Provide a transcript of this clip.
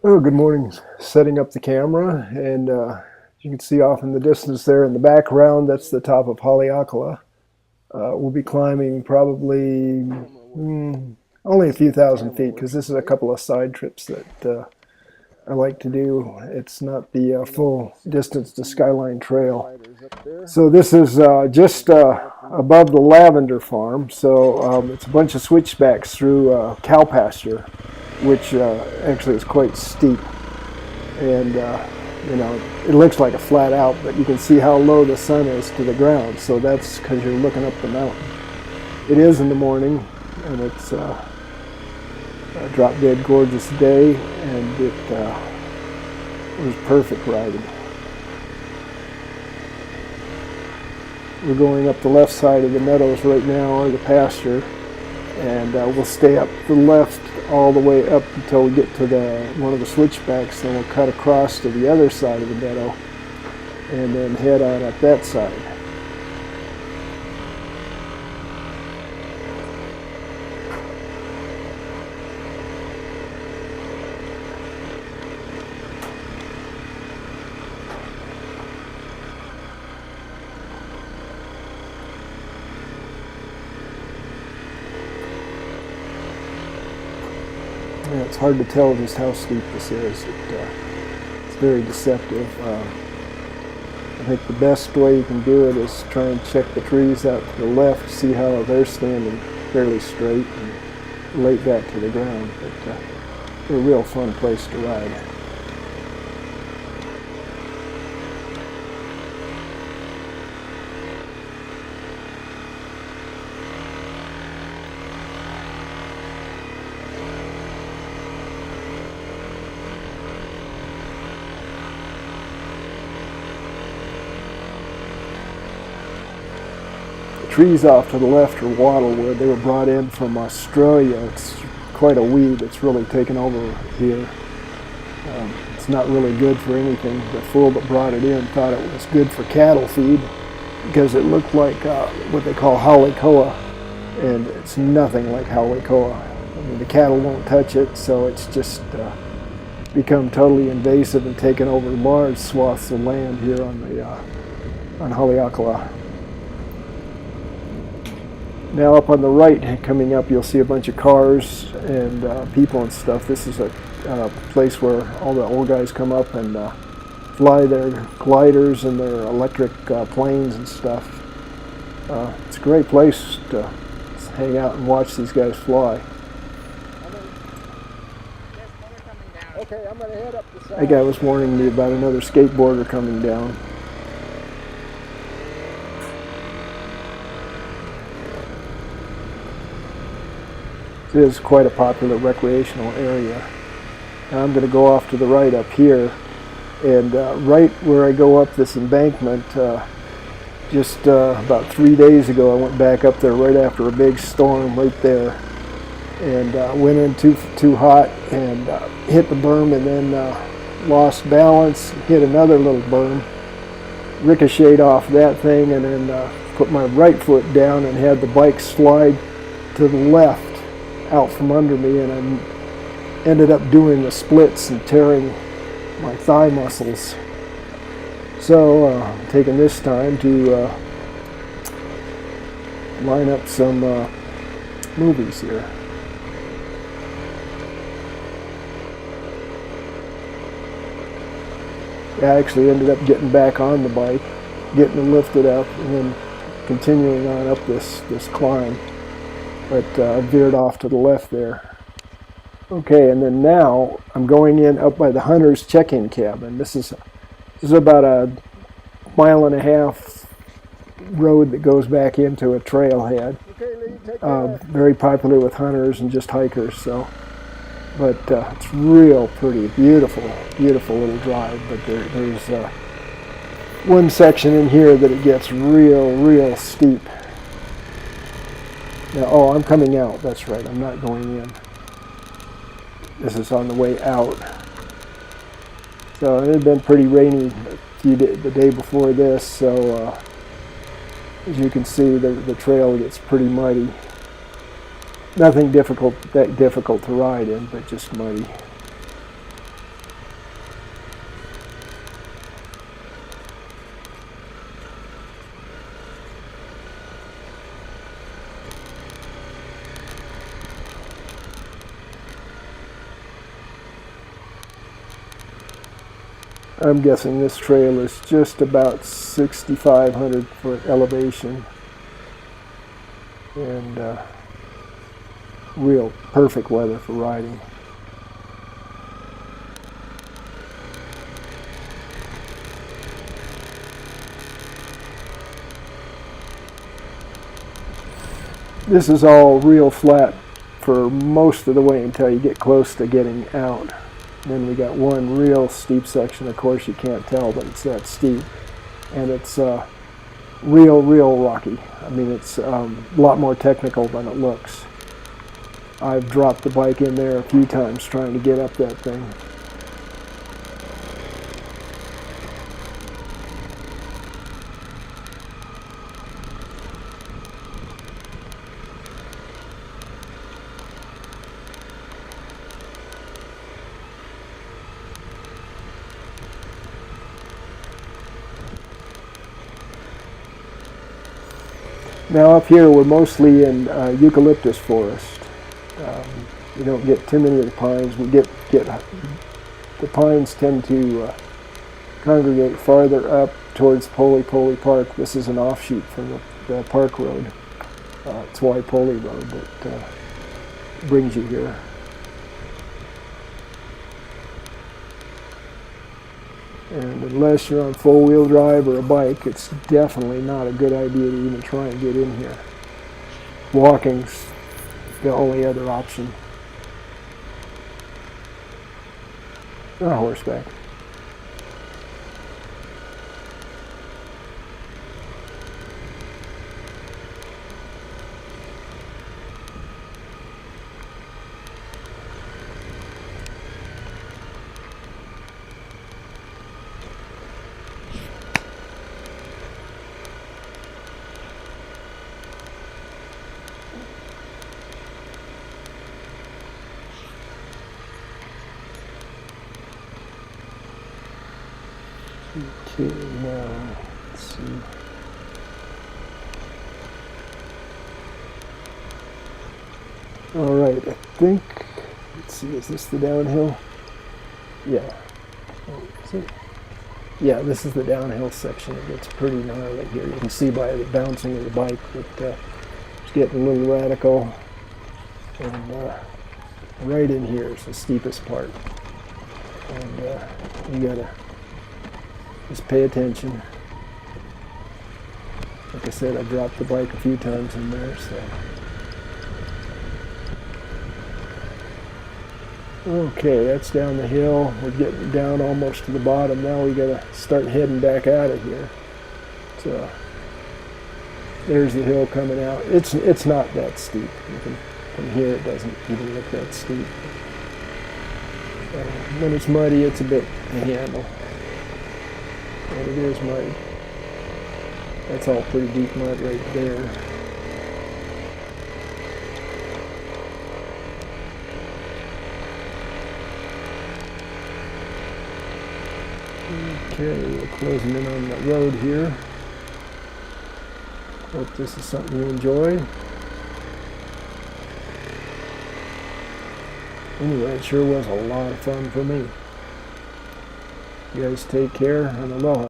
Oh, good morning. Setting up the camera, and you can see off in the distance there in the background, that's the top of Haleakala. We'll be climbing probably only a few thousand feet because this is a couple of side trips that I like to do. It's not the full distance to Skyline Trail. So this is just above the lavender farm. So it's a bunch of switchbacks through cow pasture, which actually is quite steep. And it looks like a flat out, but you can see how low the sun is to the ground. So that's because you're looking up the mountain. It is in the morning, and it's a drop dead gorgeous day, and it was perfect riding. We're going up the left side of the meadows right now, or the pasture, and we'll stay up the left all the way up until we get to one of the switchbacks, then we'll cut across to the other side of the meadow and then head on up that side. Yeah, it's hard to tell just how steep this is. It's very deceptive. I think the best way you can do it is try and check the trees out to the left, see how they're standing fairly straight and relate that to the ground. But they're a real fun place to ride. Trees off to the left are wattle-wood. They were brought in from Australia. It's quite a weed that's really taken over here. It's not really good for anything. The fool that brought it in thought it was good for cattle feed because it looked like what they call halekoa, and it's nothing like halekoa. I mean, the cattle won't touch it, so it's just become totally invasive and taken over large swaths of land here on Haleakala. Now up on the right, coming up, you'll see a bunch of cars and people and stuff. This is a place where all the old guys come up and fly their gliders and their electric planes and stuff. It's a great place to hang out and watch these guys fly. Okay, I'm going to head up the side. That guy was warning me about another skateboarder coming down. It is quite a popular recreational area. Now I'm going to go off to the right up here, and right where I go up this embankment, just about 3 days ago I went back up there right after a big storm right there, and went in too hot and hit the berm, and then lost balance, hit another little berm, ricocheted off that thing, and then put my right foot down and had the bike slide to the left out from under me, and I ended up doing the splits and tearing my thigh muscles. So I'm taking this time to line up some movies here. I actually ended up getting back on the bike, getting it lifted up, and then continuing on up this climb. But I veered off to the left there. Okay, and then now I'm going in up by the hunter's check-in cabin. This is about a 1.5 mile road that goes back into a trailhead. Okay, Lee, take care. Very popular with hunters and just hikers. So, but it's real pretty, beautiful little drive. But there's one section in here that it gets real steep. Now, oh, I'm coming out. That's right. I'm not going in. This is on the way out. So it had been pretty rainy the day before this. So as you can see, the trail gets pretty muddy. Nothing that difficult to ride in, but just muddy. I'm guessing this trail is just about 6,500 foot elevation, and real perfect weather for riding. This is all real flat for most of the way until you get close to getting out. Then we got one real steep section. Of course you can't tell, but it's that steep, and it's real rocky. I mean, it's a lot more technical than it looks. I've dropped the bike in there a few times trying to get up that thing. Now up here we're mostly in eucalyptus forest. You don't get too many of the pines. We get the pines tend to congregate farther up towards Poly Park. This is an offshoot from the park road. It's Waipouli Road that brings you here. And unless you're on four-wheel drive or a bike, it's definitely not a good idea to even try and get in here. Walking's the only other option. Or horseback. Okay, now let's see. All right, I think, let's see, is this the downhill? Yeah. Oh, is it? Yeah, this is the downhill section. It gets pretty gnarly here. You can see by the bouncing of the bike that it's getting a little radical. And right in here is the steepest part. And you gotta just pay attention. Like I said, I dropped the bike a few times in there, so. Okay, that's down the hill. We're getting down almost to the bottom. Now we gotta start heading back out of here. So there's the hill coming out. It's not that steep. From here it doesn't even look that steep. When it's muddy, it's a bit to handle. And it is mud. That's all pretty deep mud right there. Okay, we're closing in on the road here. Hope this is something you enjoy. Anyway, it sure was a lot of fun for me. You guys take care and aloha.